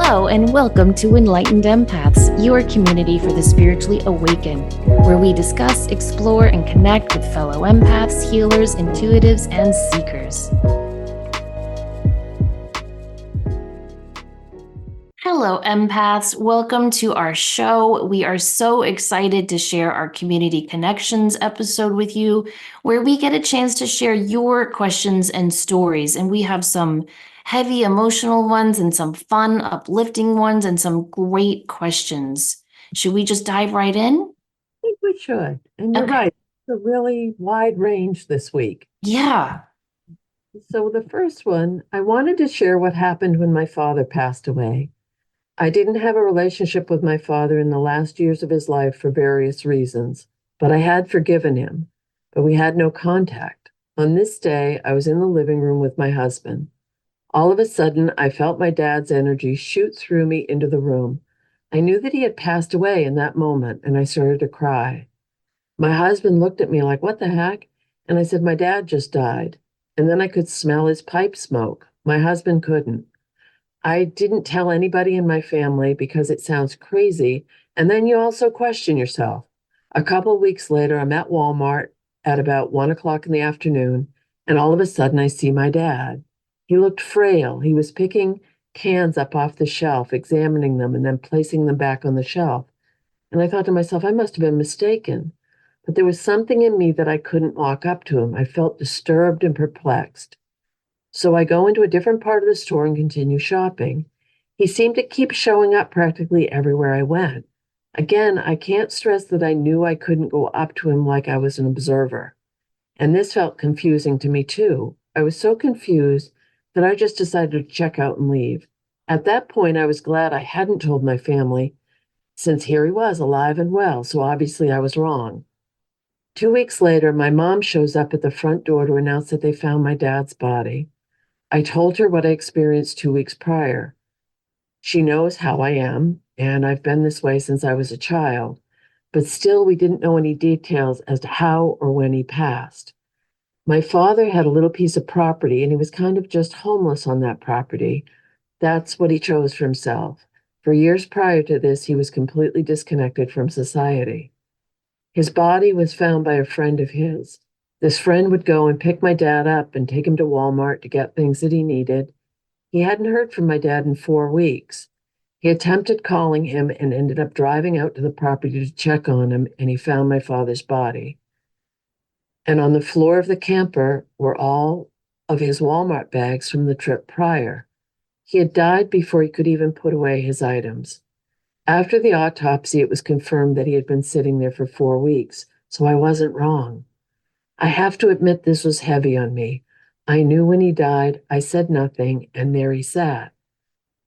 Hello and welcome to Enlightened Empaths, your community for the spiritually awakened, where we discuss, explore, and connect with fellow empaths, healers, intuitives, and seekers. Hello, empaths. Welcome to our show. We are so excited to share our Community Connections episode with you, where we get a chance to share your questions and stories. And we have some heavy emotional ones and some fun, uplifting ones and some great questions. Should we just dive right in? I think we should. And you're Okay. right. It's a really wide range this week. Yeah. So, the first one, I wanted to share what happened when my father passed away. I didn't have a relationship with my father in the last years of his life for various reasons, but I had forgiven him, but we had no contact. On this day, I was in the living room with my husband. All of a sudden, I felt my dad's energy shoot through me into the room. I knew that he had passed away in that moment, and I started to cry. My husband looked at me like, "What the heck?" And I said, "My dad just died." And then I could smell his pipe smoke. My husband couldn't. I didn't tell anybody in my family because it sounds crazy. And then you also question yourself. A couple of weeks later, I'm at Walmart at about 1 o'clock in the afternoon, and all of a sudden I see my dad. He looked frail. He was picking cans up off the shelf, examining them, and then placing them back on the shelf. And I thought to myself, I must have been mistaken. But there was something in me that I couldn't walk up to him. I felt disturbed and perplexed. So I go into a different part of the store and continue shopping. He seemed to keep showing up practically everywhere I went. Again, I can't stress that I knew I couldn't go up to him like I was an observer. And this felt confusing to me too. I was so confused that I just decided to check out and leave. At that point, I was glad I hadn't told my family, since here he was alive and well, so obviously I was wrong. 2 weeks later, my mom shows up at the front door to announce that they found my dad's body. I told her what I experienced 2 weeks prior. She knows how I am, and I've been this way since I was a child, but still, we didn't know any details as to how or when he passed. My father had a little piece of property, and he was kind of just homeless on that property. That's what he chose for himself. For years prior to this, he was completely disconnected from society. His body was found by a friend of his. This friend would go and pick my dad up and take him to Walmart to get things that he needed. He hadn't heard from my dad in 4 weeks. He attempted calling him and ended up driving out to the property to check on him, and he found my father's body. And on the floor of the camper were all of his Walmart bags from the trip prior. He had died before he could even put away his items. After the autopsy, it was confirmed that he had been sitting there for 4 weeks, so I wasn't wrong. I have to admit this was heavy on me. I knew when he died, I said nothing, and there he sat.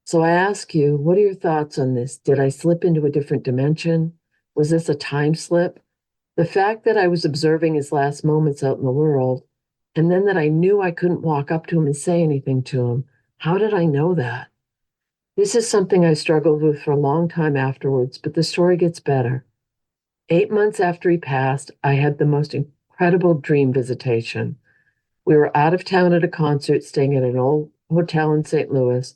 So I ask you, what are your thoughts on this? Did I slip into a different dimension? Was this a time slip? The fact that I was observing his last moments out in the world, and then that I knew I couldn't walk up to him and say anything to him, how did I know that? This is something I struggled with for a long time afterwards, but the story gets better. 8 months after he passed, I had the most incredible dream visitation. We were out of town at a concert, staying at an old hotel in St. Louis,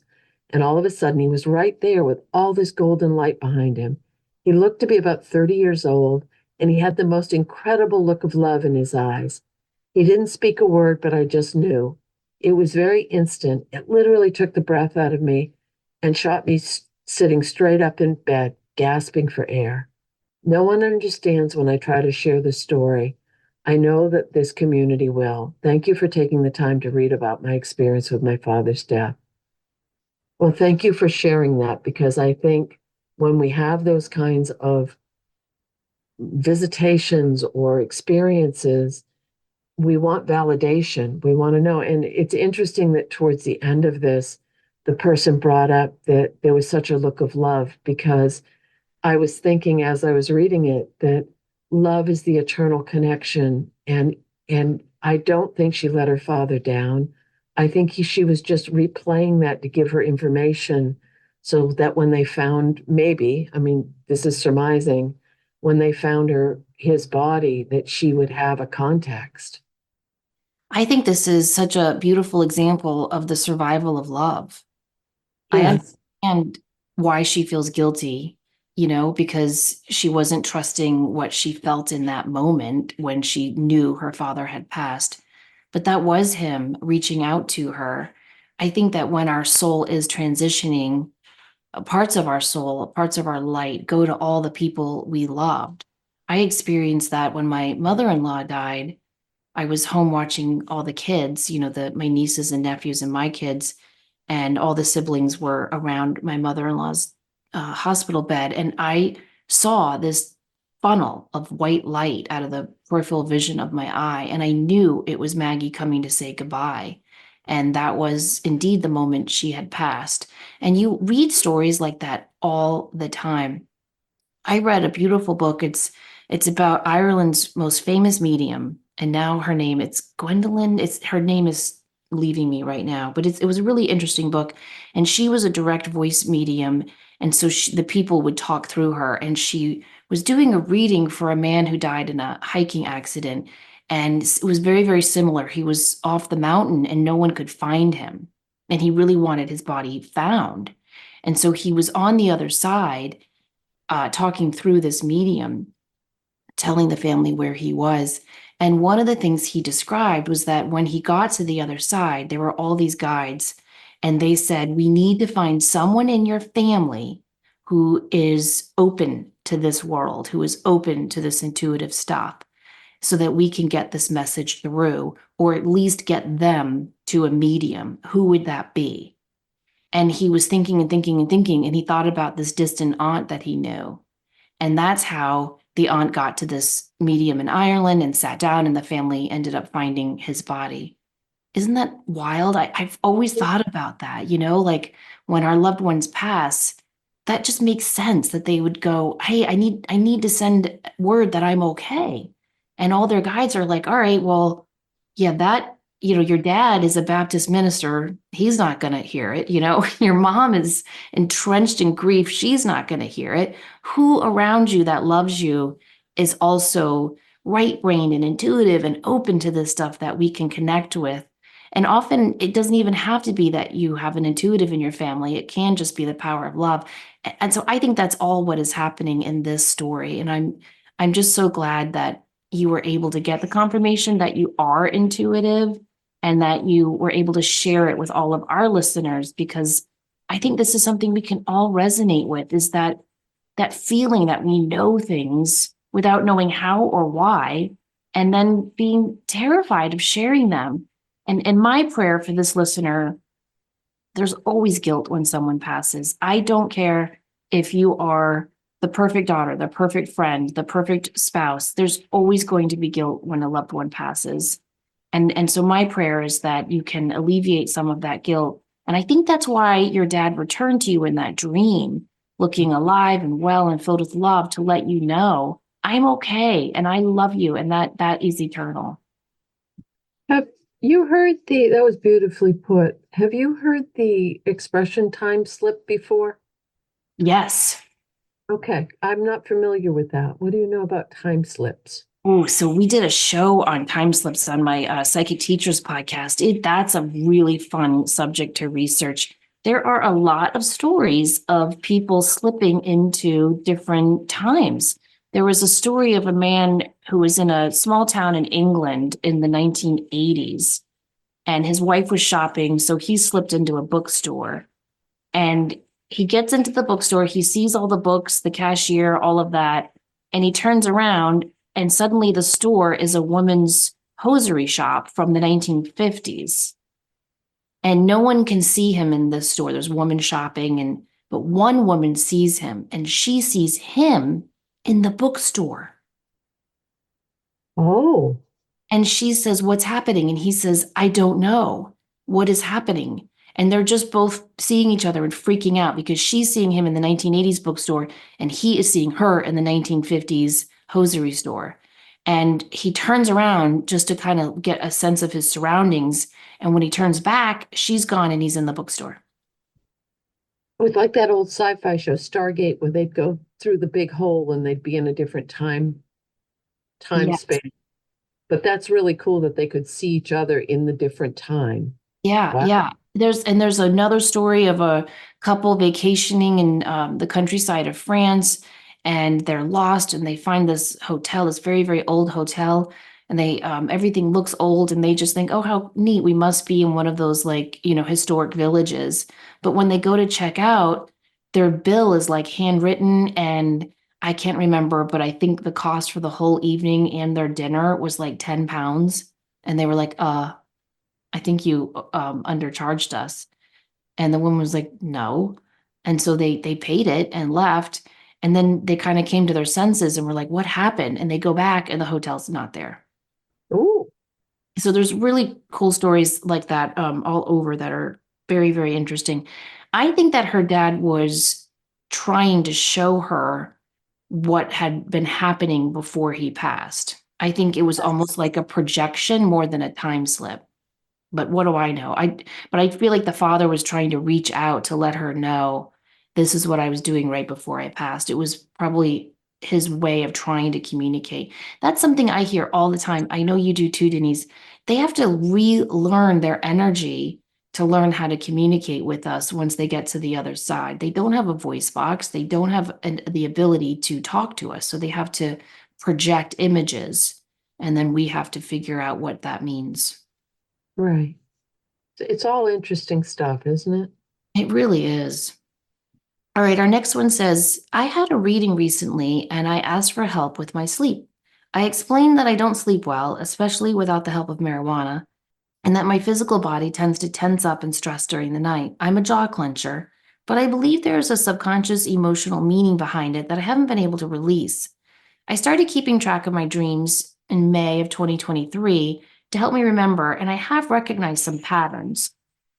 and all of a sudden he was right there with all this golden light behind him. He looked to be about 30 years old, and he had the most incredible look of love in his eyes. He didn't speak a word, but I just knew. It was very instant. It literally took the breath out of me and shot me sitting straight up in bed, gasping for air. No one understands when I try to share the story. I know that this community will. Thank you for taking the time to read about my experience with my father's death. Well, thank you for sharing that, because I think when we have those kinds of visitations or experiences, we want validation. We want to know. And it's interesting that towards the end of this, the person brought up that there was such a look of love, because I was thinking as I was reading it that love is the eternal connection, and I don't think she let her father down. I think she was just replaying that to give her information, so that when they found, maybe, I mean, this is surmising, when they found his body, that she would have a context. I think this is such a beautiful example of the survival of love. I Yes. understand why she feels guilty, because she wasn't trusting what she felt in that moment when she knew her father had passed. But that was him reaching out to her. I think that when our soul is transitioning, parts of our soul, parts of our light go to all the people we loved. I experienced that when my mother-in-law died. I was home watching all the kids, my nieces and nephews and my kids, and all the siblings were around my mother-in-law's hospital bed. And I saw this funnel of white light out of the peripheral vision of my eye. And I knew it was Maggie coming to say goodbye. And that was indeed the moment she had passed. And you read stories like that all the time. I read a beautiful book. It's about Ireland's most famous medium, and now it's Gwendolyn. It's her name is leaving me right now, but it was a really interesting book, and she was a direct voice medium, and so the people would talk through her, and she was doing a reading for a man who died in a hiking accident, and it was very, very similar. He was off the mountain, and no one could find him, and he really wanted his body found, and so he was on the other side talking through this medium, telling the family where he was. And one of the things he described was that when he got to the other side, there were all these guides, and they said, we need to find someone in your family who is open to this world, who is open to this intuitive stuff, so that we can get this message through, or at least get them to a medium. Who would that be? And he was thinking and thinking and thinking, and he thought about this distant aunt that he knew. And that's how the aunt got to this medium in Ireland and sat down, and the family ended up finding his body. Isn't that wild? I've always thought about that, like when our loved ones pass, that just makes sense that they would go, hey, I need to send word that I'm okay. And all their guides are like, all right, well, yeah, that, your dad is a Baptist minister. He's not going to hear it. Your mom is entrenched in grief. She's not going to hear it. Who around you that loves you is also right brained and intuitive and open to this stuff that we can connect with? And often it doesn't even have to be that you have an intuitive in your family. It can just be the power of love. And so I think that's all what is happening in this story. And I'm just so glad that you were able to get the confirmation that you are intuitive, and that you were able to share it with all of our listeners, because I think this is something we can all resonate with, is that feeling that we know things without knowing how or why, and then being terrified of sharing them. And my prayer for this listener, there's always guilt when someone passes. I don't care if you are the perfect daughter, the perfect friend, the perfect spouse. There's always going to be guilt when a loved one passes. And so my prayer is that you can alleviate some of that guilt. And I think that's why your dad returned to you in that dream, looking alive and well and filled with love, to let you know, I'm okay and I love you, and that is eternal. Have you heard that was beautifully put. Have you heard the expression time slip before? Yes. Okay, I'm not familiar with that. What do you know about time slips? Oh, so we did a show on time slips on my psychic teachers podcast. That's a really fun subject to research. There are a lot of stories of people slipping into different times. There was a story of a man who was in a small town in England in the 1980s, and his wife was shopping, so he slipped into a bookstore. And he gets into the bookstore, he sees all the books, the cashier, all of that, and he turns around, and suddenly the store is a woman's hosiery shop from the 1950s. And no one can see him in this store. There's a woman shopping, but one woman sees him, and she sees him in the bookstore. Oh, And she says, what's happening? And he says, I don't know what is happening. And they're just both seeing each other and freaking out, because she's seeing him in the 1980s bookstore and he is seeing her in the 1950s hosiery store. And he turns around just to kind of get a sense of his surroundings. And when he turns back, she's gone and he's in the bookstore. it was like that old sci-fi show Stargate, where they'd go through the big hole and they'd be in a different time Yes. space. But that's really cool that they could see each other in the different time. Yeah, Wow. yeah. there's another story of a couple vacationing in the countryside of France, and they're lost, and they find this hotel, this very, very old hotel, and they everything looks old, and they just think, oh, how neat, we must be in one of those like, historic villages. But when they go to check out, their bill is like handwritten, and I can't remember, but I think the cost for the whole evening and their dinner was like 10 pounds. And they were like, I think you undercharged us. And the woman was like, no. And so they paid it and left. And then they kind of came to their senses and were like, what happened? And they go back and the hotel's not there. Oh, So there's really cool stories like that all over that are very, very interesting. I think that her dad was trying to show her what had been happening before he passed. I think it was almost like a projection more than a time slip. But what do I know? But I feel like the father was trying to reach out to let her know this is what I was doing right before I passed. It was probably his way of trying to communicate. That's something I hear all the time. I know you do too, Denise. They have to relearn their energy to learn how to communicate with us once they get to the other side. They don't have a voice box. They don't have the ability to talk to us. So they have to project images, and then we have to figure out what that means. right. It's all interesting stuff, isn't it? It really is. All right, our next one says, I had a reading recently and I asked for help with my sleep. I explained that I don't sleep well, especially without the help of marijuana, and that my physical body tends to tense up and stress during the night. I'm a jaw clencher, but I believe there is a subconscious emotional meaning behind it that I haven't been able to release. I started keeping track of my dreams in May of 2023 to help me remember, and I have recognized some patterns.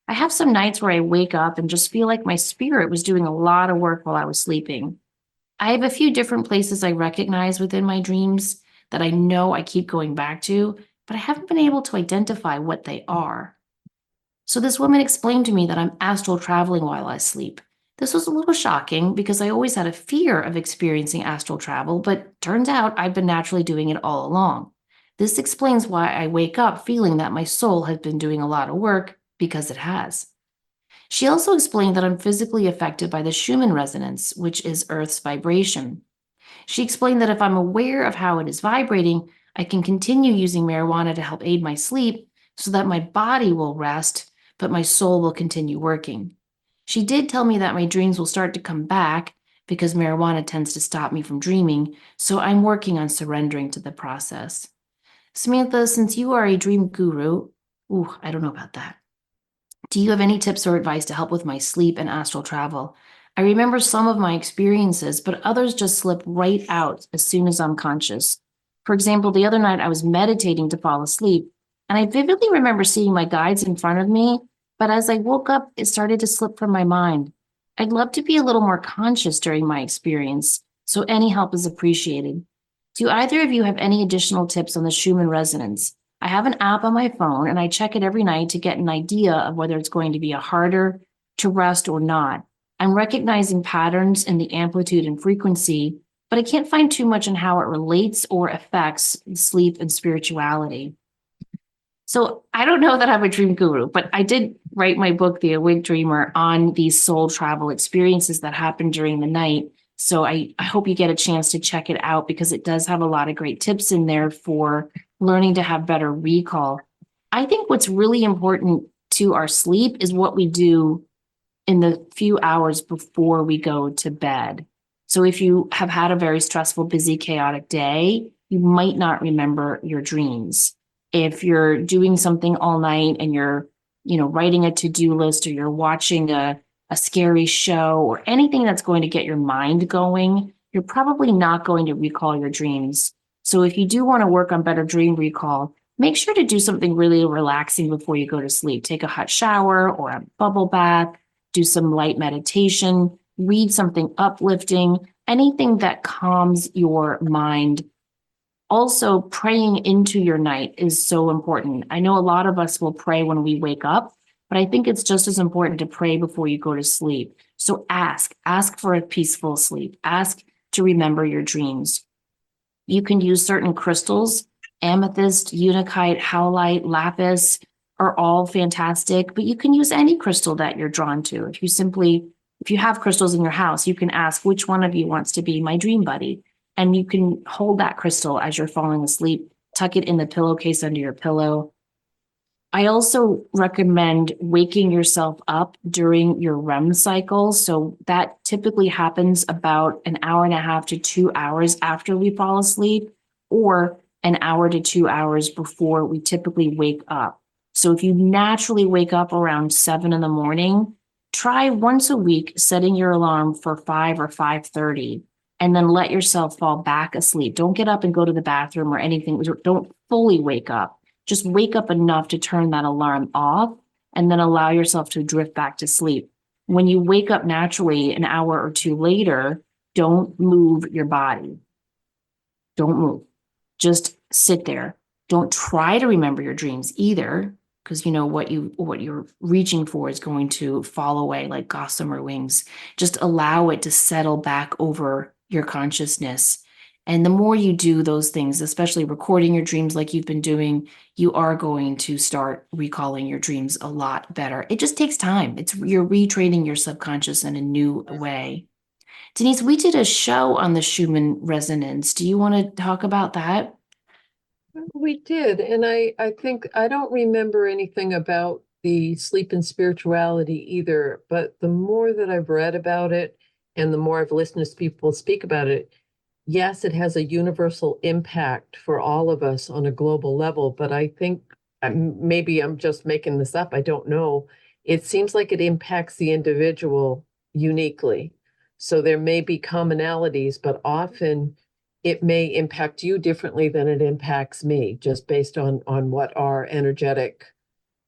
I have some nights where I wake up and just feel like my spirit was doing a lot of work while I was sleeping. I have a few different places I recognize within my dreams that I know I keep going back to, but I haven't been able to identify what they are. So this woman explained to me that I'm astral traveling while I sleep. This was a little shocking because I always had a fear of experiencing astral travel, but turns out I've been naturally doing it all along. This explains why I wake up feeling that my soul has been doing a lot of work because it has. She also explained that I'm physically affected by the Schumann resonance, which is Earth's vibration. She explained that if I'm aware of how it is vibrating, I can continue using marijuana to help aid my sleep so that my body will rest, but my soul will continue working. She did tell me that my dreams will start to come back because marijuana tends to stop me from dreaming, so I'm working on surrendering to the process. Samantha, since you are a dream guru, I don't know about that. Do you have any tips or advice to help with my sleep and astral travel? I remember some of my experiences, but others just slip right out as soon as I'm conscious. For example, the other night I was meditating to fall asleep, and I vividly remember seeing my guides in front of me, but as I woke up, it started to slip from my mind. I'd love to be a little more conscious during my experience, so any help is appreciated. Do either of you have any additional tips on the Schumann resonance? I have an app on my phone and I check it every night to get an idea of whether it's going to be a harder to rest or not. I'm recognizing patterns in the amplitude and frequency, but I can't find too much in how it relates or affects sleep and spirituality. So I don't know that I'm a dream guru, but I did write my book, The Awake Dreamer, on these soul travel experiences that happen during the night. So I hope you get a chance to check it out because it does have a lot of great tips in there for learning to have better recall. I think what's really important to our sleep is what we do in the few hours before we go to bed. So if you have had a very stressful, busy, chaotic day, you might not remember your dreams. If you're doing something all night and you're, writing a to-do list or you're watching a scary show or anything that's going to get your mind going, you're probably not going to recall your dreams. So if you do want to work on better dream recall, make sure to do something really relaxing before you go to sleep. Take a hot shower or a bubble bath, do some light meditation, read something uplifting, anything that calms your mind. Also, praying into your night is so important. I know a lot of us will pray when we wake up, but I think it's just as important to pray before you go to sleep. So ask for a peaceful sleep, ask to remember your dreams. You can use certain crystals, amethyst, unakite, howlite, lapis. are all fantastic, but you can use any crystal that you're drawn to. If you have crystals in your house, you can ask which one of you wants to be my dream buddy. And you can hold that crystal as you're falling asleep, tuck it in the pillowcase under your pillow. I also recommend waking yourself up during your REM cycle. So that typically happens about an hour and a half to 2 hours after we fall asleep, or an hour to 2 hours before we typically wake up. So if you naturally wake up around 7 in the morning, try once a week setting your alarm for 5 or 5:30, and then let yourself fall back asleep. Don't get up and go to the bathroom or anything. Don't fully wake up, just wake up enough to turn that alarm off and then allow yourself to drift back to sleep. When you wake up naturally an hour or two later, don't move your body. Don't move. Just sit there. Don't try to remember your dreams either, because you know what you're reaching for is going to fall away like gossamer wings. Just allow it to settle back over your consciousness. And the more you do those things, especially recording your dreams like you've been doing, you are going to start recalling your dreams a lot better. It just takes time. You're retraining your subconscious in a new way. Denise, we did a show on the Schumann resonance. Do you want to talk about that? We did, and I think I don't remember anything about the sleep and spirituality either, but the more that I've read about it and the more I've listened to people speak about it, yes, it has a universal impact for all of us on a global level, but I think maybe I'm just making this up. I don't know. It seems like it impacts the individual uniquely. So there may be commonalities, but often it may impact you differently than it impacts me, just based on what our energetic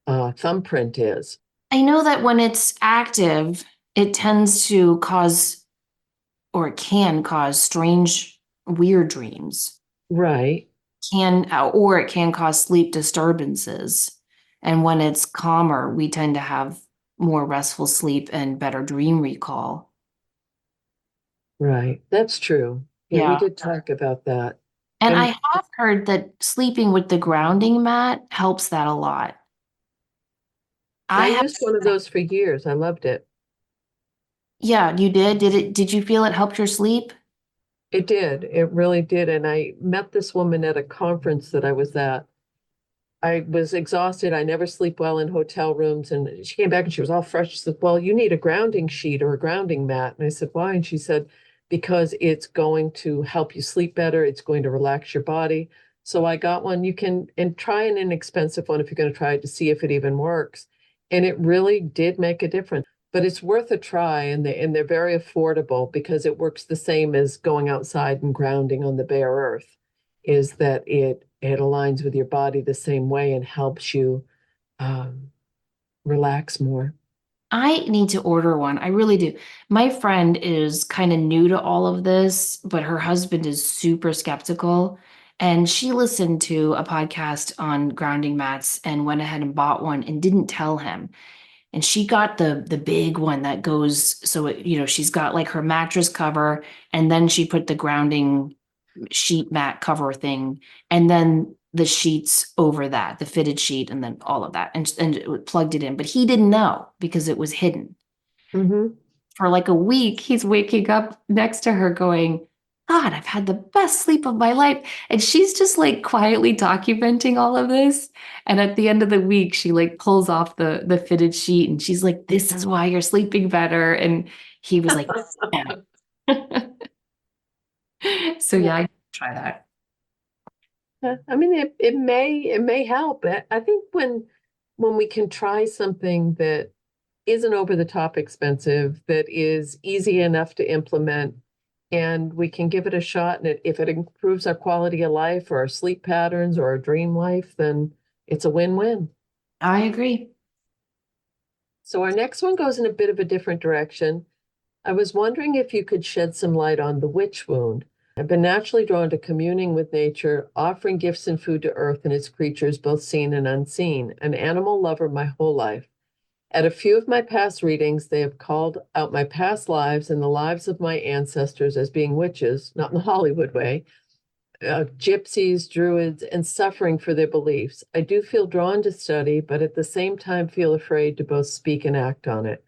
thumbprint is. I know that when it's active, it tends to cause, or it can cause strange, weird dreams. Right, Or it can cause sleep disturbances. And when it's calmer, we tend to have more restful sleep and better dream recall. right. That's true. Yeah, we Yeah. did talk about that. And I And have heard that sleeping with the grounding mat helps that a lot. I I have, used one of those for years. I loved it. yeah, you did? Did you feel it helped your sleep? It did. It really did. And I met this woman at a conference that I was at. I was exhausted. I never sleep well in hotel rooms. And she came back and she was all fresh. She said, "Well, you need a grounding sheet or a grounding mat." And I said, "Why?" And she said, "Because it's going to help you sleep better. It's going to relax your body." So I got one. You can and try an inexpensive one if you're going to try it to see if it even works. And it really did make a difference. But it's worth a try, and they're very affordable because it works the same as going outside and grounding on the bare earth, is that it aligns with your body the same way and helps you um, relax more. I need to order one. I really do. My friend is kind of new to all of this, but her husband is super skeptical. And she listened to a podcast on grounding mats and went ahead and bought one and didn't tell him. And she got the big one that goes, so she's got like her mattress cover, and then she put the grounding sheet mat cover thing, and then the sheets over that, the fitted sheet, and then all of that, and it plugged it in. But he didn't know because it was hidden. Mm-hmm. For like a week, he's waking up next to her going, God, I've had the best sleep of my life. And she's just like quietly documenting all of this. And at the end of the week, she like pulls off the fitted sheet and she's like, this is why you're sleeping better. And he was like, yeah. So Yeah. yeah, I try that. I mean, it may help. I think when we can try something that isn't over the top expensive, that is easy enough to implement, and we can give it a shot, and if it improves our quality of life or our sleep patterns or our dream life, then it's a win-win. I agree. So our next one goes in a bit of a different direction. I was wondering if you could shed some light on the witch wound. I've been naturally drawn to communing with nature, offering gifts and food to earth and its creatures, both seen and unseen. An animal lover my whole life. At a few of my past readings, they have called out my past lives and the lives of my ancestors as being witches, not in the Hollywood way. gypsies, druids, and suffering for their beliefs. I do feel drawn to study, but at the same time feel afraid to both speak and act on it.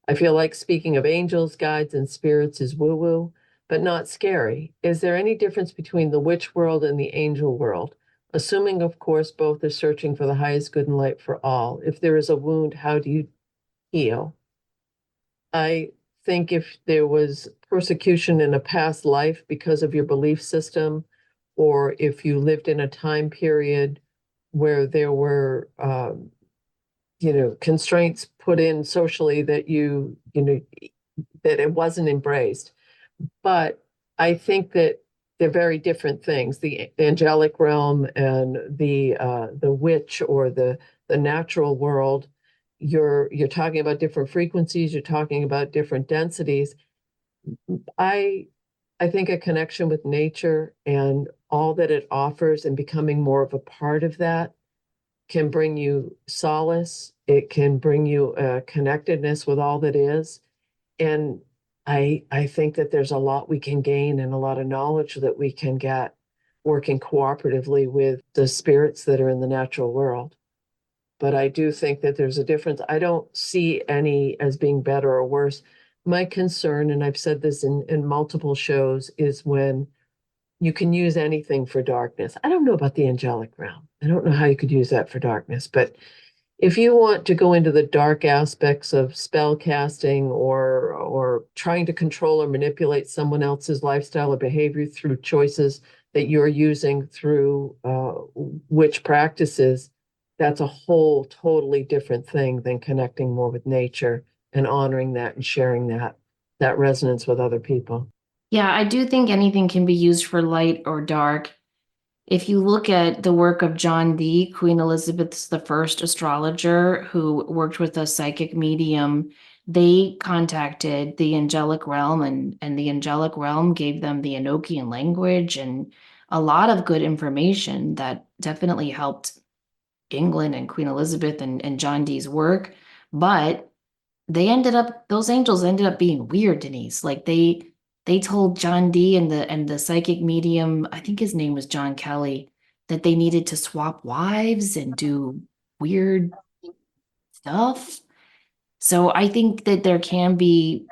I feel like speaking of angels, guides, and spirits is woo-woo, but not scary. Is there any difference between the witch world and the angel world? Assuming, of course, both are searching for the highest good and light for all. If there is a wound, how do you heal? I think if there was persecution in a past life because of your belief system, or if you lived in a time period where there were, constraints put in socially that that it wasn't embraced. But I think that they're very different things. The angelic realm and the witch or the natural world, you're talking about different frequencies, you're talking about different densities. I I think a connection with nature and all that it offers and becoming more of a part of that can bring you solace. It can bring you a connectedness with all that is. And I think that there's a lot we can gain and a lot of knowledge that we can get working cooperatively with the spirits that are in the natural world. But I do think that there's a difference. I don't see any as being better or worse. My concern, and I've said this in multiple shows, is when you can use anything for darkness. I don't know about the angelic realm. I don't know how you could use that for darkness, but if you want to go into the dark aspects of spell casting or trying to control or manipulate someone else's lifestyle or behavior through choices that you're using through witch practices, that's a whole totally different thing than connecting more with nature and honoring that and sharing that resonance with other people. Yeah, I do think anything can be used for light or dark. If you look at the work of John Dee, Queen Elizabeth's the first astrologer who worked with a psychic medium, they contacted the angelic realm, and the angelic realm gave them the Enochian language and a lot of good information that definitely helped England and Queen Elizabeth and John Dee's work. But those angels ended up being weird, Denise. Like they told John Dee and the psychic medium, I think his name was John Kelly, that they needed to swap wives and do weird stuff. So I think that there can be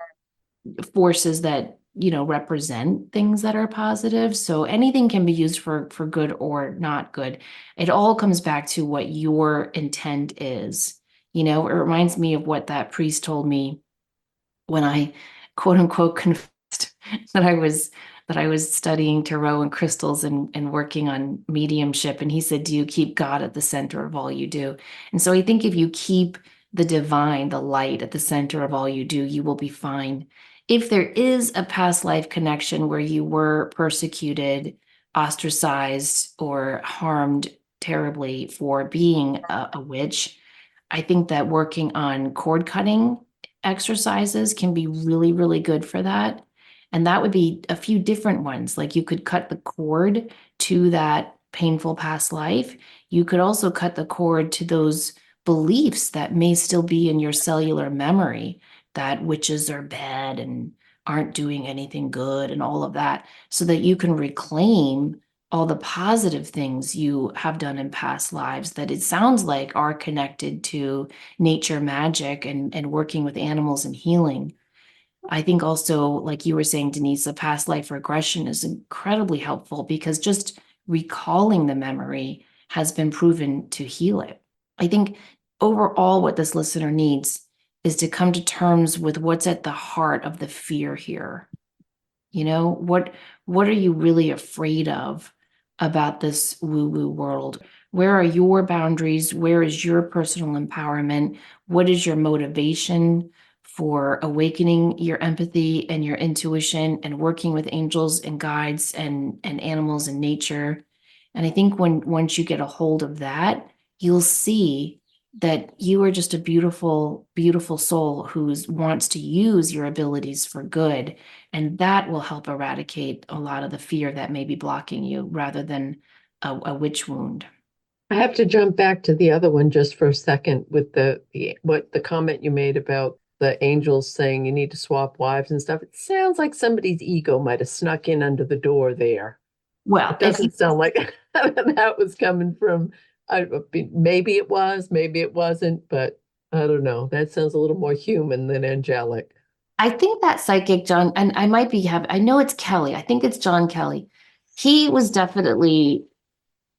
forces that, represent things that are positive. So anything can be used for good or not good. It all comes back to what your intent is. It reminds me of what that priest told me when I quote unquote confessed that I was studying tarot and crystals and working on mediumship. And he said, "Do you keep God at the center of all you do?" And so I think if you keep the divine, the light at the center of all you do, you will be fine. If there is a past life connection where you were persecuted, ostracized, or harmed terribly for being a witch, I think that working on cord cutting exercises can be really, really good for that. And that would be a few different ones. Like you could cut the cord to that painful past life. You could also cut the cord to those beliefs that may still be in your cellular memory that witches are bad and aren't doing anything good and all of that, so that you can reclaim all the positive things you have done in past lives that it sounds like are connected to nature magic and working with animals and healing. I think also, like you were saying, Denise, a past life regression is incredibly helpful because just recalling the memory has been proven to heal it. I think overall, what this listener needs is to come to terms with what's at the heart of the fear here. What are you really afraid of about this woo-woo world? Where are your boundaries? Where is your personal empowerment? What is your motivation for awakening your empathy and your intuition and working with angels and guides and animals and nature? And I think once you get a hold of that, you'll see that you are just a beautiful, beautiful soul who wants to use your abilities for good, and that will help eradicate a lot of the fear that may be blocking you rather than a witch wound. I have to jump back to the other one just for a second with the comment you made about the angels saying you need to swap wives and stuff. It sounds like somebody's ego might have snuck in under the door there. Well, It if you doesn't sound like that was coming from, maybe it was, maybe it wasn't, but I don't know. That sounds a little more human than angelic. I think that psychic John, and I might be having, I know it's Kelly. I think it's John Kelly. He was definitely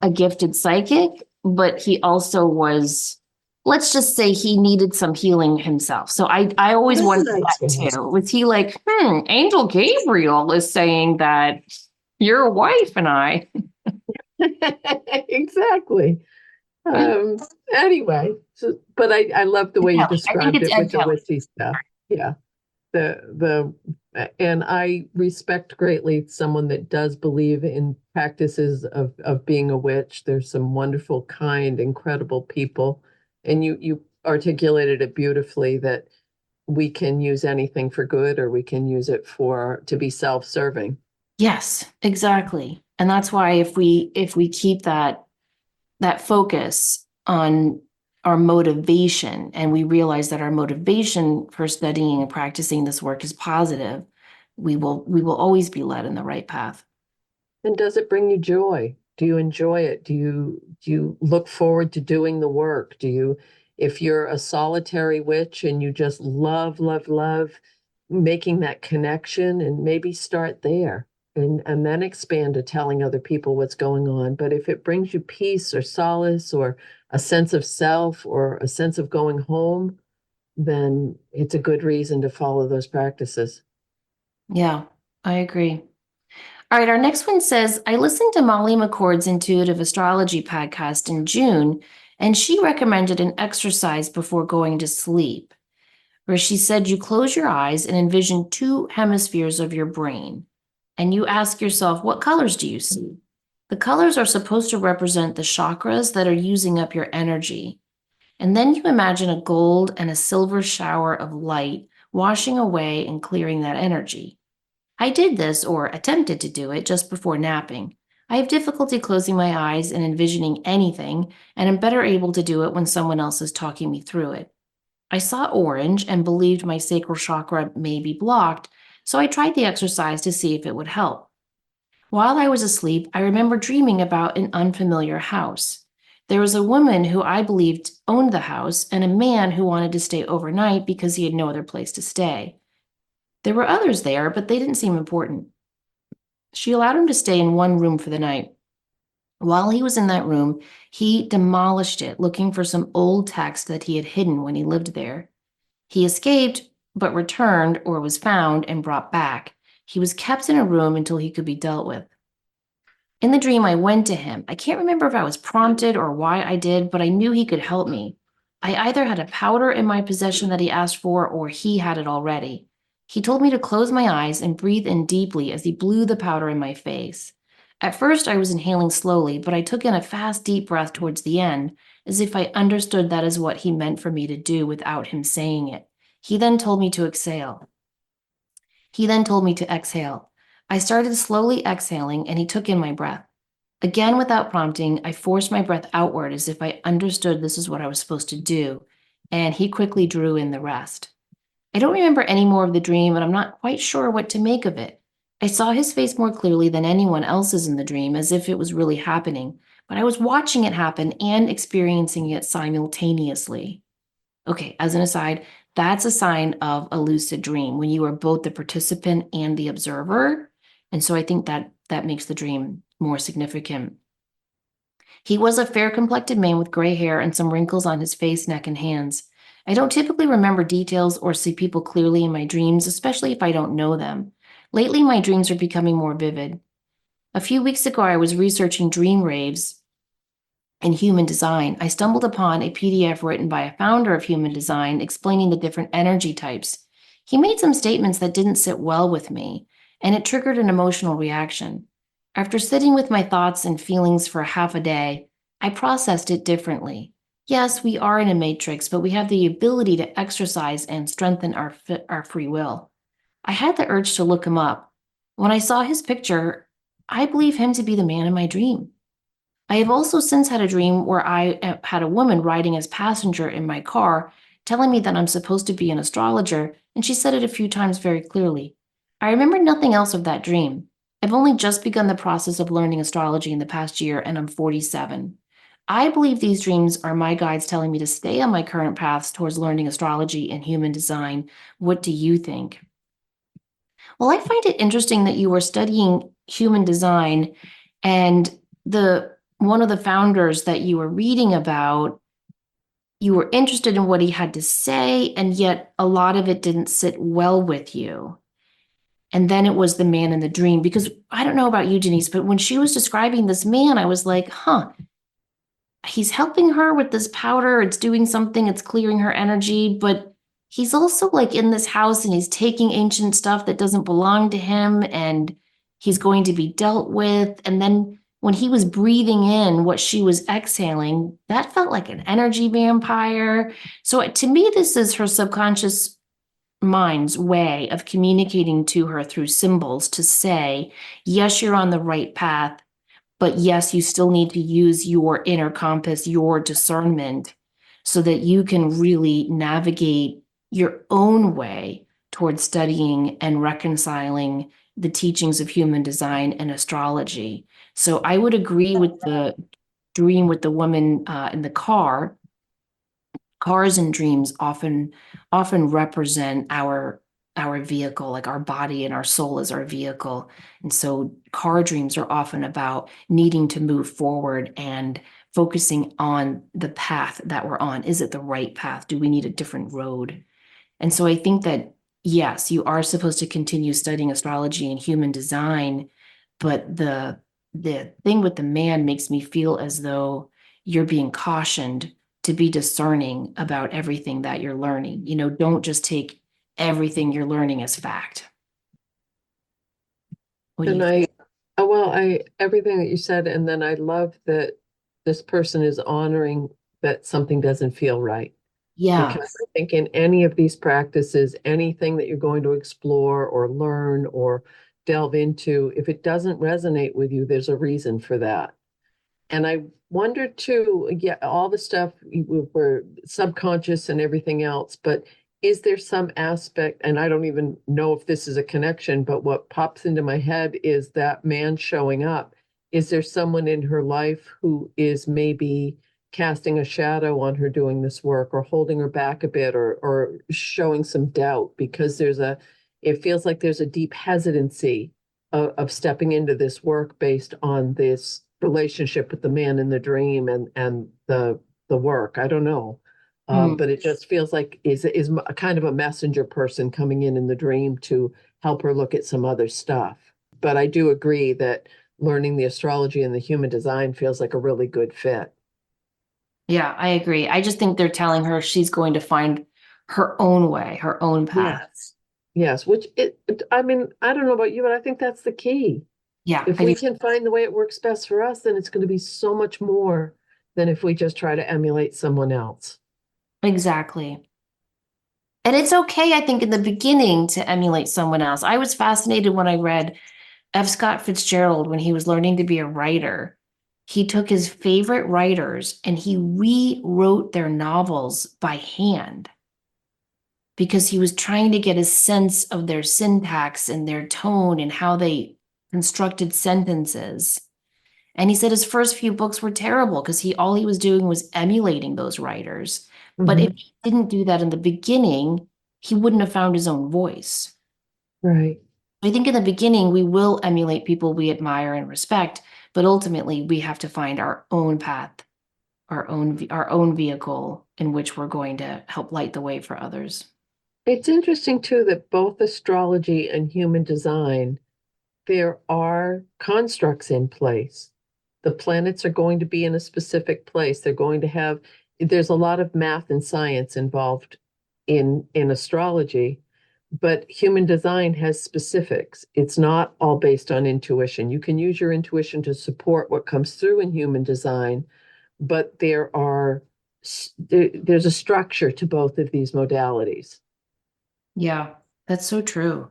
a gifted psychic, but he also was, let's just say he needed some healing himself. So I Well, always that's wondered nice for that him. too. Was he like, Angel Gabriel is saying that your wife and I. Exactly. Um, anyway, but I love the way you Kelly. I think described it's it Ed with the Kelly. witchy stuff. Yeah. And I respect greatly someone that does believe in practices of being a witch. There's some wonderful, kind, incredible people. And you articulated it beautifully that we can use anything for good or we can use it for to be self-serving. Yes, exactly. And that's why if we keep that focus on our motivation and we realize that our motivation for studying and practicing this work is positive, we will always be led in the right path. And does it bring you joy? Do you enjoy it? Do you look forward to doing the work? If you're a solitary witch and you just love, love, love making that connection and maybe start there and then expand to telling other people what's going on. But if it brings you peace or solace or a sense of self or a sense of going home, then it's a good reason to follow those practices. Yeah, I agree. All right, our next one says, I listened to Molly McCord's intuitive astrology podcast in June, and she recommended an exercise before going to sleep, where she said you close your eyes and envision two hemispheres of your brain. And you ask yourself, what colors do you see? The colors are supposed to represent the chakras that are using up your energy. And then you imagine a gold and a silver shower of light washing away and clearing that energy. I did this, or attempted to do it, just before napping. I have difficulty closing my eyes and envisioning anything, and am better able to do it when someone else is talking me through it. I saw orange and believed my sacral chakra may be blocked, so I tried the exercise to see if it would help. While I was asleep, I remember dreaming about an unfamiliar house. There was a woman who I believed owned the house, and a man who wanted to stay overnight because he had no other place to stay. There were others there, but they didn't seem important. She allowed him to stay in one room for the night. While he was in that room, he demolished it, looking for some old text that he had hidden when he lived there. He escaped, but returned or was found and brought back. He was kept in a room until he could be dealt with. In the dream, I went to him. I can't remember if I was prompted or why I did, but I knew he could help me. I either had a powder in my possession that he asked for, or he had it already. He told me to close my eyes and breathe in deeply as he blew the powder in my face. At first, I was inhaling slowly, but I took in a fast, deep breath towards the end, as if I understood that is what he meant for me to do without him saying it. He then told me to exhale. He then told me to exhale. I started slowly exhaling, and he took in my breath. Again, without prompting, I forced my breath outward as if I understood this is what I was supposed to do, and he quickly drew in the rest. I don't remember any more of the dream, and I'm not quite sure what to make of it. I saw his face more clearly than anyone else's in the dream, as if it was really happening, but I was watching it happen and experiencing it simultaneously. Okay, as an aside, that's a sign of a lucid dream when you are both the participant and the observer. And so I think that makes the dream more significant. He was a fair complected man with gray hair and some wrinkles on his face, neck, and hands. I don't typically remember details or see people clearly in my dreams, especially if I don't know them. Lately, my dreams are becoming more vivid. A few weeks ago, I was researching dream raves in human design. I stumbled upon a PDF written by a founder of human design explaining the different energy types. He made some statements that didn't sit well with me, and it triggered an emotional reaction. After sitting with my thoughts and feelings for half a day, I processed it differently. Yes, we are in a matrix, but we have the ability to exercise and strengthen our free will. I had the urge to look him up. When I saw his picture, I believe him to be the man in my dream. I have also since had a dream where I had a woman riding as passenger in my car, telling me that I'm supposed to be an astrologer, and she said it a few times very clearly. I remember nothing else of that dream. I've only just begun the process of learning astrology in the past year, and I'm 47. I believe these dreams are my guides telling me to stay on my current paths towards learning astrology and human design. What do you think? Well, I find it interesting that you were studying human design and the one of the founders that you were reading about, you were interested in what he had to say, and yet a lot of it didn't sit well with you. And then it was the man in the dream, because I don't know about you, Denise, but when she was describing this man, I was like, huh, he's helping her with this powder. It's doing something, it's clearing her energy, but he's also like in this house and he's taking ancient stuff that doesn't belong to him and he's going to be dealt with. And then when he was breathing in what she was exhaling, that felt like an energy vampire. So to me, this is her subconscious mind's way of communicating to her through symbols to say, yes, you're on the right path, but yes, you still need to use your inner compass, your discernment, so that you can really navigate your own way towards studying and reconciling the teachings of human design and astrology. So I would agree with the dream with the woman in the car. Cars and dreams often represent our vehicle, like our body and our soul is our vehicle. And so car dreams are often about needing to move forward and focusing on the path that we're on. Is it the right path? Do we need a different road? And so I think that, yes, you are supposed to continue studying astrology and human design, but the thing with the man makes me feel as though you're being cautioned to be discerning about everything that you're learning. Don't just take everything you're learning as fact. What do And you think? everything that you said, and then I love that this person is honoring that something doesn't feel right. Yeah. Because I think in any of these practices, anything that you're going to explore or learn or delve into, if it doesn't resonate with you, there's a reason for that. And I wonder too, yeah, all the stuff were subconscious and everything else, but is there some aspect, and I don't even know if this is a connection, but what pops into my head is that man showing up. Is there someone in her life who is maybe casting a shadow on her doing this work or holding her back a bit or showing some doubt because it feels like there's a deep hesitancy of stepping into this work based on this relationship with the man in the dream and the work. I don't know, Hmm. but it just feels like is a kind of a messenger person coming in the dream to help her look at some other stuff. But I do agree that learning the astrology and the human design feels like a really good fit. Yeah, I agree. I just think they're telling her she's going to find her own way, her own path. Yes. Yes, I mean, I don't know about you, but I think that's the key. Yeah, If I do. we can find the way it works best for us, then it's going to be so much more than if we just try to emulate someone else. Exactly. And it's okay, I think, in the beginning to emulate someone else. I was fascinated when I read F. Scott Fitzgerald when he was learning to be a writer. He took his favorite writers and he rewrote their novels by hand because he was trying to get a sense of their syntax and their tone and how they constructed sentences. And he said his first few books were terrible because all he was doing was emulating those writers. But if Hmm. he didn't do that in the beginning, he wouldn't have found his own voice. Right. I think in the beginning, we will emulate people we admire and respect, but ultimately we have to find our own path, our own vehicle in which we're going to help light the way for others. It's interesting too that both astrology and human design, there are constructs in place. The planets are going to be in a specific place. There's a lot of math and science involved in astrology, but human design has specifics. It's not all based on intuition. You can use your intuition to support what comes through in human design, but there's a structure to both of these modalities. Yeah, that's so true.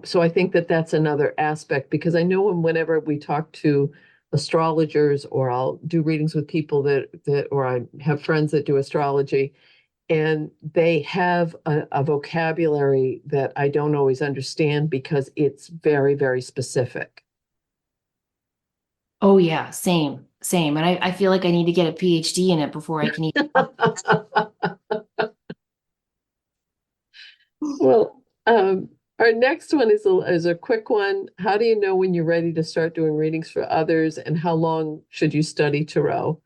So I think that that's another aspect because I know whenever we talk to astrologers or I'll do readings with people or I have friends that do astrology, And they have a vocabulary that I don't always understand because it's very, very specific. Oh yeah, same, same. And I feel like I need to get a PhD in it before I can even. Well, our next one is a quick one. How do you know when you're ready to start doing readings for others, and how long should you study tarot?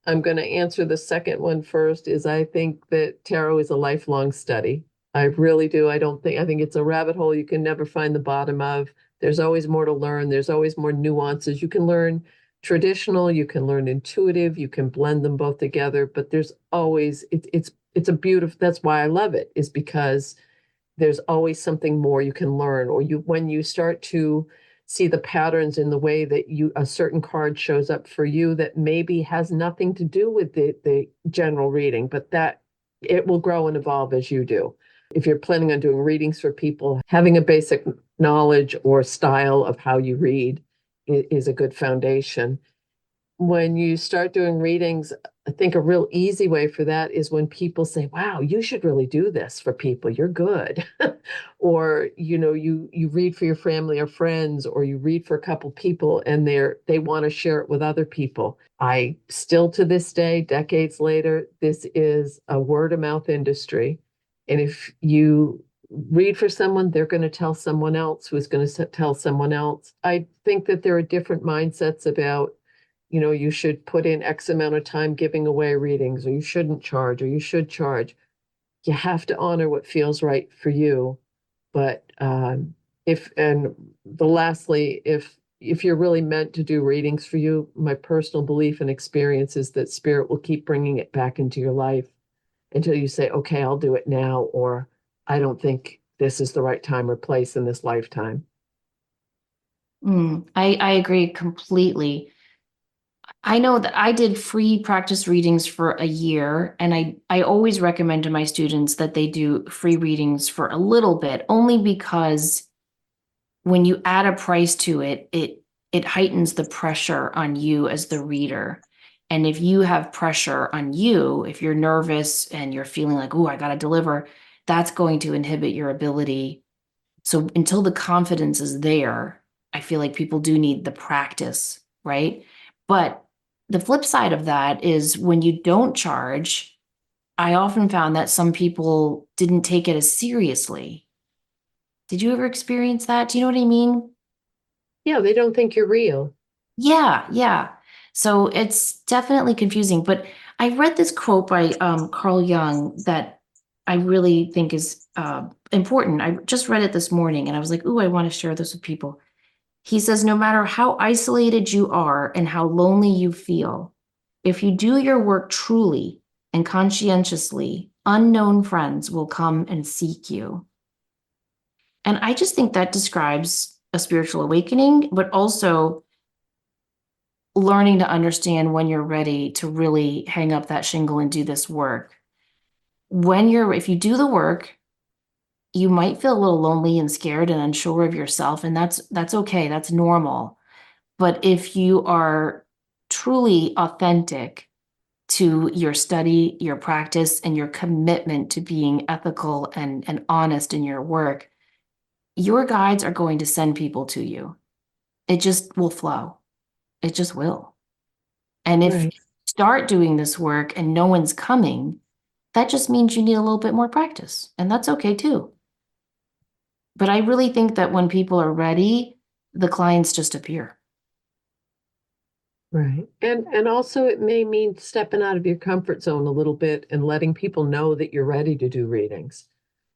I'm going to answer the second one first, is I think that tarot is a lifelong study. I really do. I think it's a rabbit hole you can never find the bottom of. There's always more to learn. There's always more nuances. You can learn traditional, you can learn intuitive, you can blend them both together, but there's always, it's a beautiful, that's why I love it, is because there's always something more you can learn, or you when you start to see the patterns in the way that you a certain card shows up for you that maybe has nothing to do with the general reading, but that it will grow and evolve as you do. If you're planning on doing readings for people, having a basic knowledge or style of how you read is a good foundation. When you start doing readings, I think a real easy way for that is when people say, "Wow, you should really do this for people. You're good." Or, you read for your family or friends, or you read for a couple people and they want to share it with other people. I still to this day, decades later, this is a word of mouth industry. And if you read for someone, they're going to tell someone else who's going to tell someone else. I think that there are different mindsets about, you should put in X amount of time giving away readings, or you shouldn't charge, or you should charge. You have to honor what feels right for you. But if and the lastly, if you're really meant to do readings for you, my personal belief and experience is that spirit will keep bringing it back into your life until you say, "Okay, I'll do it now," or "I don't think this is the right time or place in this lifetime." I agree completely. I know that I did free practice readings for a year, and I always recommend to my students that they do free readings for a little bit, only because when you add a price to it, it heightens the pressure on you as the reader. And if you have pressure on you, if you're nervous and you're feeling like, "Oh, I got to deliver," that's going to inhibit your ability. So until the confidence is there, I feel like people do need the practice, right? But the flip side of that is when you don't charge, I often found that some people didn't take it as seriously. Did you ever experience that? Do you know what I mean? Yeah, they don't think you're real. Yeah, yeah. So it's definitely confusing. But I read this quote by Carl Jung that I really think is important. I just read it this morning and I was like, "Ooh, I want to share this with people." He says, "No matter how isolated you are and how lonely you feel, if you do your work truly and conscientiously, unknown friends will come and seek you." And I just think that describes a spiritual awakening, but also learning to understand when you're ready to really hang up that shingle and do this work. If you do the work, you might feel a little lonely and scared and unsure of yourself, and that's okay. That's normal. But if you are truly authentic to your study, your practice, and your commitment to being ethical and honest in your work, your guides are going to send people to you. It just will flow. It just will. And if you Right. start doing this work and no one's coming, that just means you need a little bit more practice. And that's okay too. But I really think that when people are ready, the clients just appear. Right. And also it may mean stepping out of your comfort zone a little bit and letting people know that you're ready to do readings.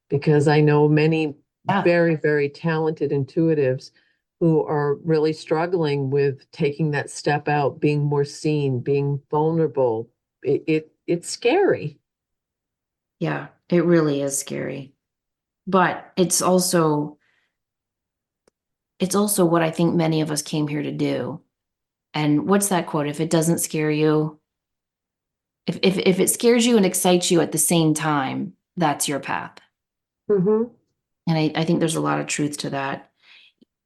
Because I know many Yeah. very, very talented intuitives who are really struggling with taking that step out, being more seen, being vulnerable. It's scary. Yeah. It really is scary. But it's also what I think many of us came here to do. And what's that quote? If it doesn't scare you, if it scares you and excites you at the same time, that's your path. Hmm. And I think there's a lot of truth to that.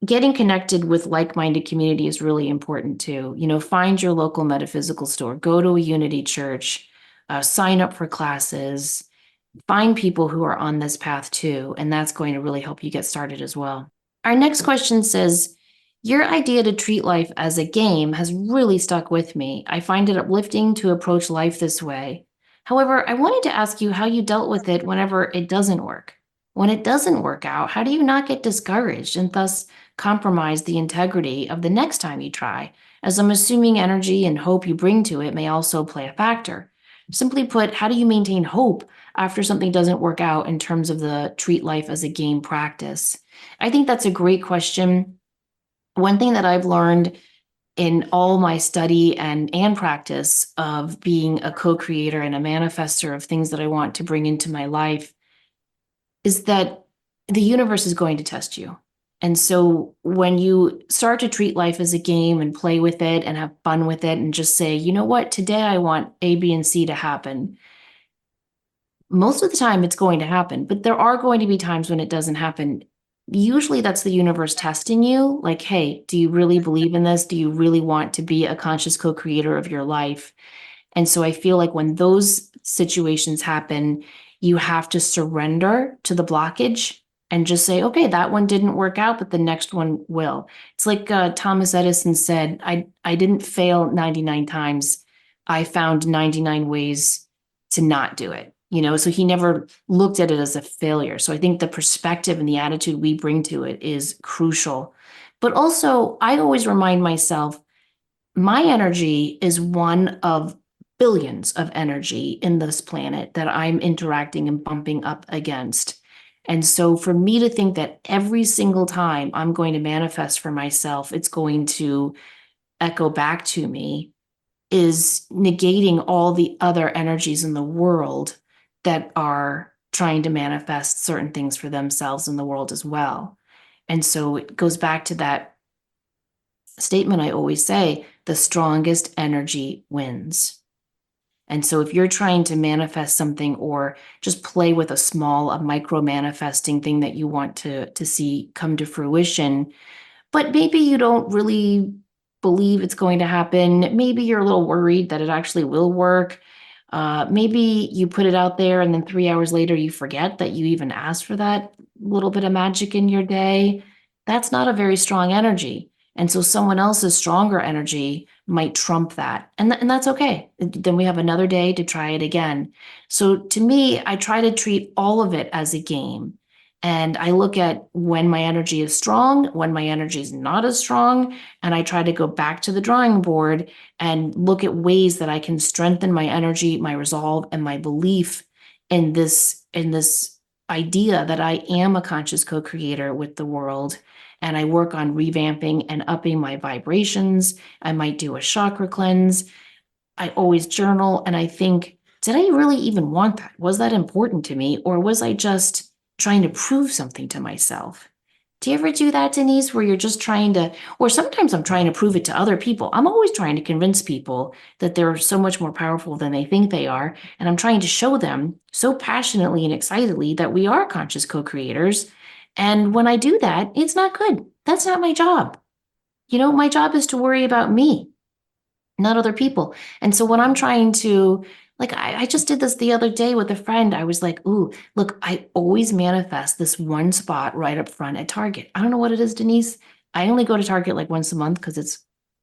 Getting connected with like-minded community is really important too. Find your local metaphysical store, go to a unity church, sign up for classes. find people who are on this path too, and that's going to really help you get started as well. Our next question says, your idea to treat life as a game has really stuck with me. I find it uplifting to approach life this way. However, I wanted to ask you how you dealt with it whenever it doesn't work. When it doesn't work out, how do you not get discouraged and thus compromise the integrity of the next time you try? As I'm assuming energy and hope you bring to it may also play a factor. Simply put, how do you maintain hope after something doesn't work out in terms of the treat life as a game practice? I think that's a great question. One thing that I've learned in all my study and practice of being a co-creator and a manifester of things that I want to bring into my life is that the universe is going to test you. And so when you start to treat life as a game and play with it and have fun with it and just say, you know what, today I want A, B, and C to happen, most of the time it's going to happen, but there are going to be times when it doesn't happen. Usually that's the universe testing you, like, hey, do you really believe in this? Do you really want to be a conscious co-creator of your life? And so I feel like when those situations happen, you have to surrender to the blockage and just say, okay, that one didn't work out, but the next one will. It's like Thomas Edison said, I didn't fail 99 times. I found 99 ways to not do it. So he never looked at it as a failure. So I think the perspective and the attitude we bring to it is crucial. But also, I always remind myself my energy is one of billions of energy in this planet that I'm interacting and bumping up against. And so for me to think that every single time I'm going to manifest for myself, it's going to echo back to me is negating all the other energies in the world that are trying to manifest certain things for themselves in the world as well. And so it goes back to that statement I always say, the strongest energy wins. And so if you're trying to manifest something or just play with a micro manifesting thing that you want to see come to fruition, but maybe you don't really believe it's going to happen. Maybe you're a little worried that it actually will work. Maybe you put it out there and then 3 hours later you forget that you even asked for that little bit of magic in your day. That's not a very strong energy. And so someone else's stronger energy might trump that. And that's okay. Then we have another day to try it again. So to me, I try to treat all of it as a game. And I look at when my energy is strong, when my energy is not as strong, and I try to go back to the drawing board and look at ways that I can strengthen my energy, my resolve, and my belief in this idea that I am a conscious co-creator with the world. And I work on revamping and upping my vibrations. I might do a chakra cleanse. I always journal and I think, did I really even want that? Was that important to me? Or was I just trying to prove something to myself? Do you ever do that, Denise, where you're just trying to, or sometimes I'm trying to prove it to other people. I'm always trying to convince people that they're so much more powerful than they think they are. And I'm trying to show them so passionately and excitedly that we are conscious co-creators. And when I do that, it's not good. That's not my job. My job is to worry about me, not other people. And so when I'm trying to, like, I just did this the other day with a friend. I was like, ooh, look, I always manifest this one spot right up front at Target. I don't know what it is, Denise. I only go to Target like once a month because it's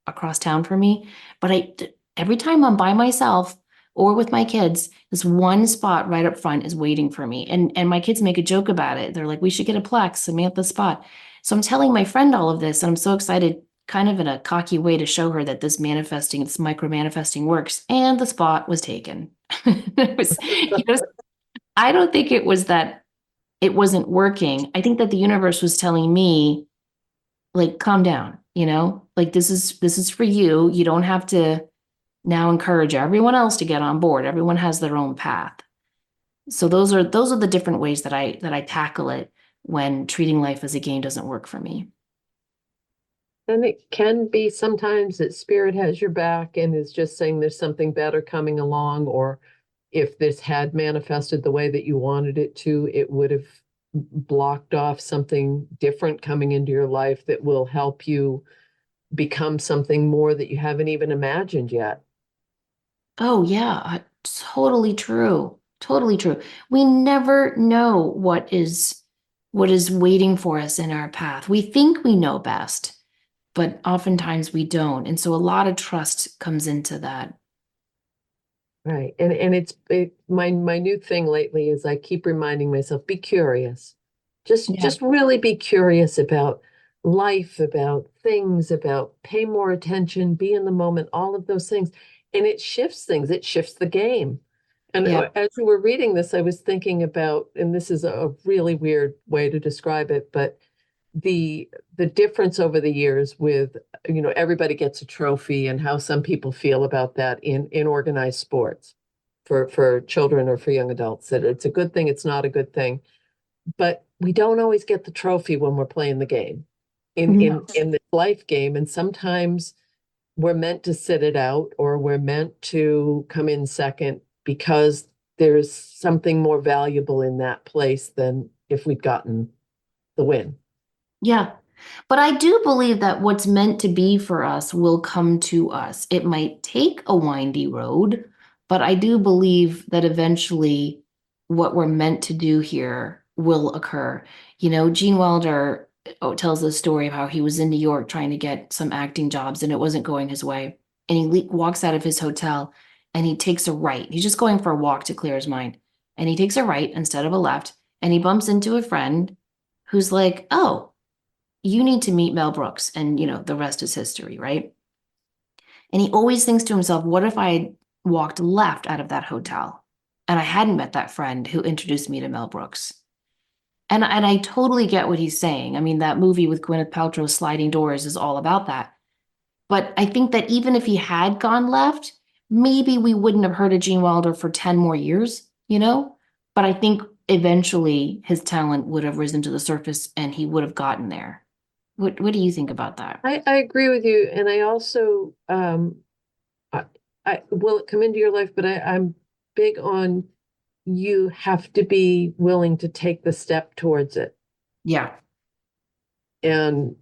across town for me. But every time I'm by myself or with my kids, this one spot right up front is waiting for me. And my kids make a joke about it. They're like, we should get a Plex, Samantha spot. So I'm telling my friend all of this, and I'm so excited, kind of in a cocky way to show her that this micro manifesting works. And the spot was taken. It was, I don't think it was that it wasn't working. I think that the universe was telling me, like, calm down, like this is for you. You don't have to now encourage everyone else to get on board. Everyone has their own path. So those are the different ways that I tackle it when treating life as a game doesn't work for me. And it can be sometimes that spirit has your back and is just saying there's something better coming along, or if this had manifested the way that you wanted it to, it would have blocked off something different coming into your life that will help you become something more that you haven't even imagined yet. Oh yeah, totally true. Totally true. We never know what is waiting for us in our path. We think we know best, but oftentimes we don't. And so a lot of trust comes into that. Right. And my new thing lately is I keep reminding myself, be curious. Yeah. Just really be curious about life, about things, about pay more attention, be in the moment, all of those things. And it shifts things. It shifts the game. And Yeah. as we were reading this, I was thinking about, and this is a really weird way to describe it, but the the difference over the years with, everybody gets a trophy and how some people feel about that in organized sports for children or for young adults, that it's a good thing, it's not a good thing, but we don't always get the trophy when we're playing the game in the life game. And sometimes we're meant to sit it out, or we're meant to come in second because there's something more valuable in that place than if we'd gotten the win. Yeah. But I do believe that what's meant to be for us will come to us. It might take a windy road, but I do believe that eventually what we're meant to do here will occur. Gene Wilder tells the story of how he was in New York trying to get some acting jobs and it wasn't going his way. And he walks out of his hotel and he takes a right. He's just going for a walk to clear his mind. And he takes a right instead of a left. And he bumps into a friend who's like, oh, you need to meet Mel Brooks. And, the rest is history, right? And he always thinks to himself, what if I had walked left out of that hotel and I hadn't met that friend who introduced me to Mel Brooks? And I totally get what he's saying. I mean, that movie with Gwyneth Paltrow, Sliding Doors, is all about that. But I think that even if he had gone left, maybe we wouldn't have heard of Gene Wilder for 10 more years. But I think eventually his talent would have risen to the surface and he would have gotten there. What do you think about that? I agree with you, and I also I, I will it come into your life, but I'm big on, you have to be willing to take the step towards it. Yeah. And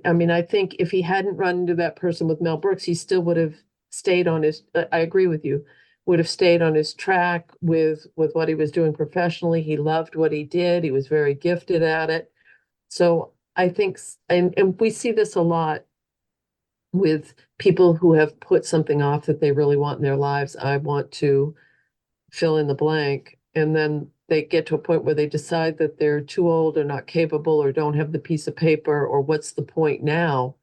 I mean, I think if he hadn't run into that person with Mel Brooks, he still would have stayed on his. I agree with you. Would have stayed on his track with what he was doing professionally. He loved what he did. He was very gifted at it. So I think, and we see this a lot with people who have put something off that they really want in their lives. I want to fill in the blank. And then they get to a point where they decide that they're too old or not capable or don't have the piece of paper, or what's the point now,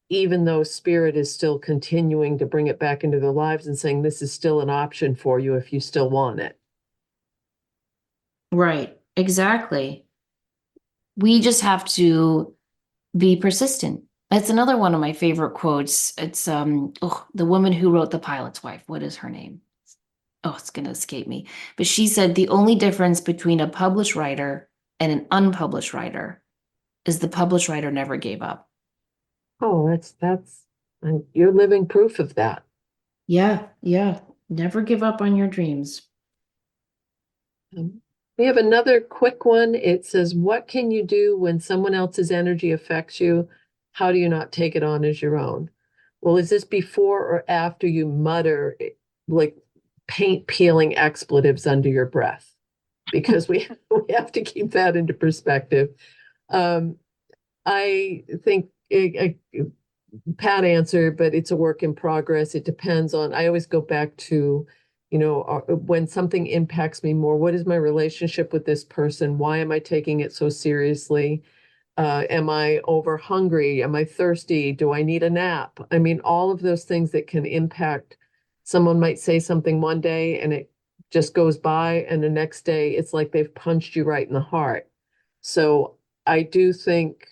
even though spirit is still continuing to bring it back into their lives and saying this is still an option for you if you still want it. Right. Exactly. We just have to be persistent. That's another one of my favorite quotes. It's the woman who wrote The Pilot's Wife. What is her name? Oh, it's gonna escape me. But she said the only difference between a published writer and an unpublished writer is the published writer never gave up. Oh, that's and you're living proof of that. Yeah, yeah. Never give up on your dreams. We have another quick one. It says, what can you do when someone else's energy affects you? How do you not take it on as your own? Well, is this before or after you mutter like paint peeling expletives under your breath? Because we have to keep that into perspective. Um, I think Pat answered, but it's a work in progress. It depends on, I always go back to, when something impacts me more, what is my relationship with this person? Why am I taking it so seriously? Am I over hungry? Am I thirsty? Do I need a nap? I mean, all of those things that can impact. Someone might say something one day and it just goes by, and the next day it's like they've punched you right in the heart. So I do think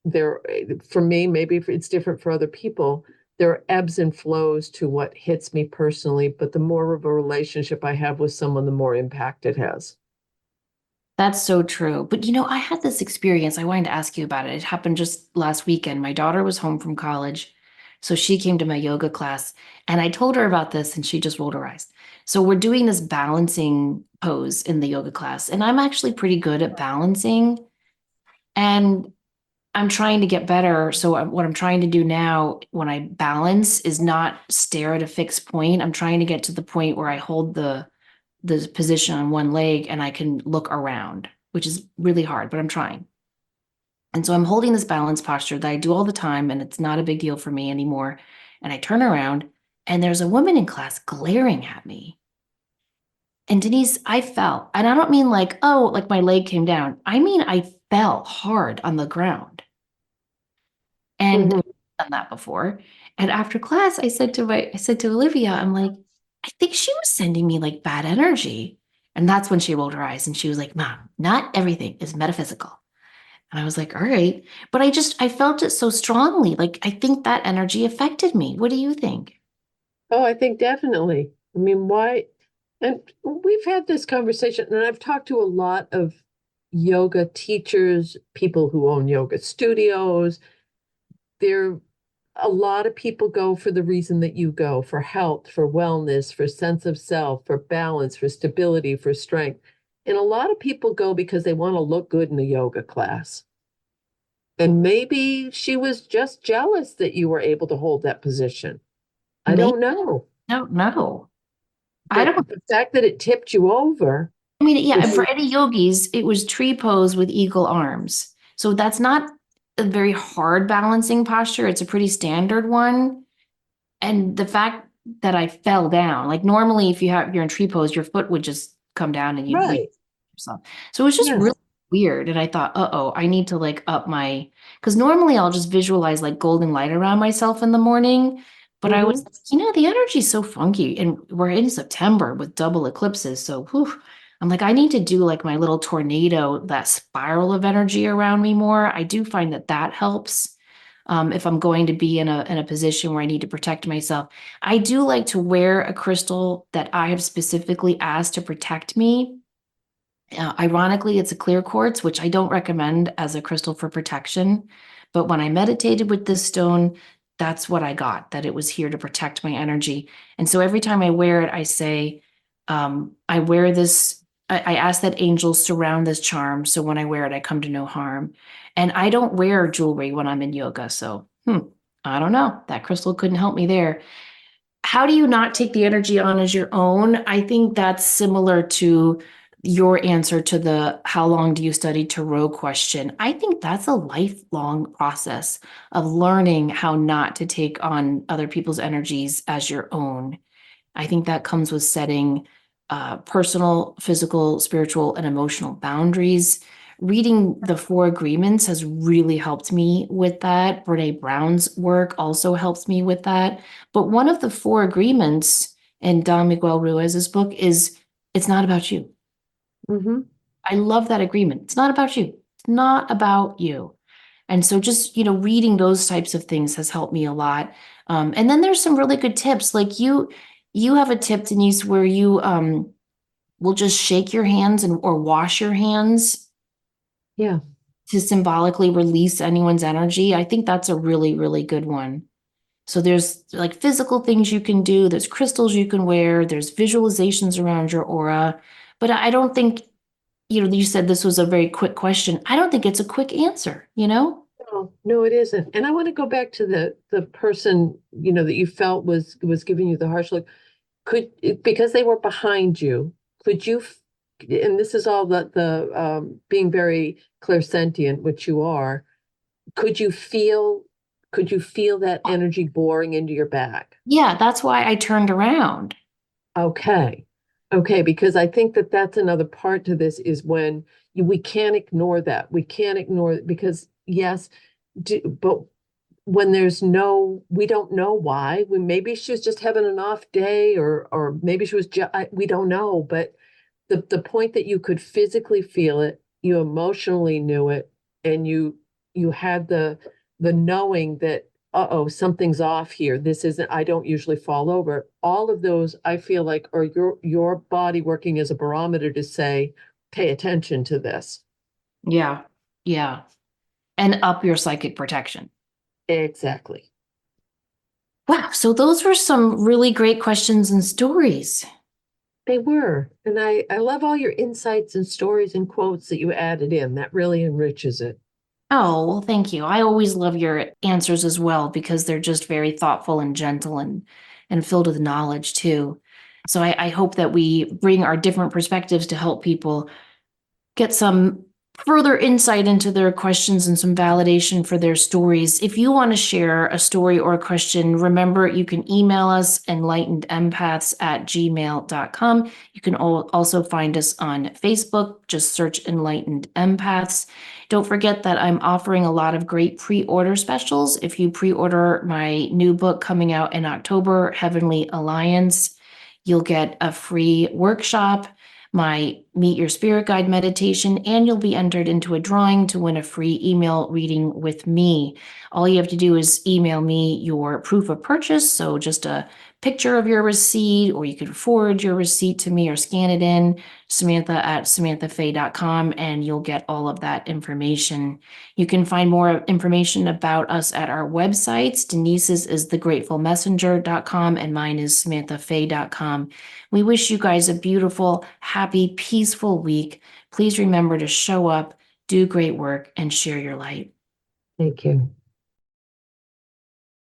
there, for me, maybe it's different for other people. There are ebbs and flows to what hits me personally, but the more of a relationship I have with someone, the more impact it has. That's so true. But I had this experience. I wanted to ask you about it. It happened just last weekend. My daughter was home from college. So she came to my yoga class and I told her about this and she just rolled her eyes. So we're doing this balancing pose in the yoga class. And I'm actually pretty good at balancing and I'm trying to get better. So what I'm trying to do now when I balance is not stare at a fixed point. I'm trying to get to the point where I hold the position on one leg and I can look around, which is really hard, but I'm trying. And so I'm holding this balance posture that I do all the time, and it's not a big deal for me anymore. And I turn around, and there's a woman in class glaring at me. And Denise, I fell. And I don't mean like, oh, like my leg came down. I mean, I fell hard on the ground. And Mhm. I've done that before. And after class, I said to Olivia, I'm like, I think she was sending me like bad energy. And that's when she rolled her eyes and she was like, Mom, not everything is metaphysical. And I was like, all right. But I felt it so strongly. Like, I think that energy affected me. What do you think? Oh, I think definitely. I mean, why? And we've had this conversation, and I've talked to a lot of yoga teachers, people who own yoga studios. There, a lot of people go for the reason that you go, for health, for wellness, for sense of self, for balance, for stability, for strength. And a lot of people go because they want to look good in a yoga class. And maybe she was just jealous that you were able to hold that position. I Maybe, don't know. no, no. I But don't, the fact that it tipped you over I mean, yeah, was, and for any yogis, it was tree pose with eagle arms. So that's not a very hard balancing posture. It's a pretty standard one. And the fact that I fell down, like normally if you're in tree pose, your foot would just come down and you'd right. yourself. So it was just Yes. really weird. And I thought, uh-oh, I need to like up my, because normally I'll just visualize like golden light around myself in the morning. But I was, Hmm. the energy's so funky. And we're in September with double eclipses. So whew, I'm like, I need to do like my little tornado, that spiral of energy around me more. I do find that that helps. If I'm going to be in a position where I need to protect myself, I do like to wear a crystal that I have specifically asked to protect me. Ironically, it's a clear quartz, which I don't recommend as a crystal for protection. But when I meditated with this stone, that's what I got, that it was here to protect my energy. And so every time I wear it, I say, I wear this, I ask that angels surround this charm. So when I wear it, I come to no harm. And I don't wear jewelry when I'm in yoga. So, I don't know. That crystal couldn't help me there. How do you not take the energy on as your own? I think that's similar to your answer to the how long do you study Tarot question. I think that's a lifelong process of learning how not to take on other people's energies as your own. I think that comes with setting personal, physical, spiritual, and emotional boundaries. Reading the Four Agreements has really helped me with that. Brene Brown's work also helps me with that. But one of the Four Agreements in Don Miguel Ruiz's book is it's not about you. Hmm. I love that agreement. It's not about you. It's not about you. And so just, reading those types of things has helped me a lot. And then there's some really good tips. Like you have a tip, Denise, where you will just shake your hands or wash your hands Yeah. to symbolically release anyone's energy. I think that's a really, really good one. So there's like physical things you can do, there's crystals you can wear, there's visualizations around your aura. But I don't think, you said this was a very quick question. I don't think it's a quick answer, you know? No, no, it isn't. And I want to go back to the person, that you felt was giving you the harsh look. Because they were behind you, could you, and this is all the being very clairsentient, which you are, could you feel could you feel that energy boring into your back? Yeah, that's why I turned around. Okay. Okay, because I think that that's another part to this is when we can't ignore that. We can't ignore it because yes, but when we don't know why. Maybe she was just having an off day, or maybe she was we don't know. But the point that you could physically feel it, you emotionally knew it, and you had the knowing that uh-oh, something's off here. This isn't, I don't usually fall over. All of those I feel like are your body working as a barometer to say, pay attention to this. Yeah. Yeah. And up your psychic protection. Exactly. Wow. So those were some really great questions and stories. They were. And I love all your insights and stories and quotes that you added in. That really enriches it. Oh, well, thank you. I always love your answers as well because they're just very thoughtful and gentle and filled with knowledge too. So I hope that we bring our different perspectives to help people get some further insight into their questions and some validation for their stories. If you want to share a story or a question, remember you can email us enlightenedempaths@gmail.com. You can also find us on Facebook. Just search Enlightened Empaths. Don't forget that I'm offering a lot of great pre-order specials. If you pre-order my new book coming out in October, Heavenly Alliance, you'll get a free workshop, my Meet Your Spirit Guide meditation, and you'll be entered into a drawing to win a free email reading with me. All you have to do is email me your proof of purchase, so just a picture of your receipt, or you can forward your receipt to me or scan it in, Samantha@samanthafay.com, and you'll get all of that information. You can find more information about us at our websites. Denise's is thegratefulmessenger.com and mine is samanthafay.com. We wish you guys a beautiful, happy, peaceful week. Please remember to show up, do great work, and share your light. Thank you.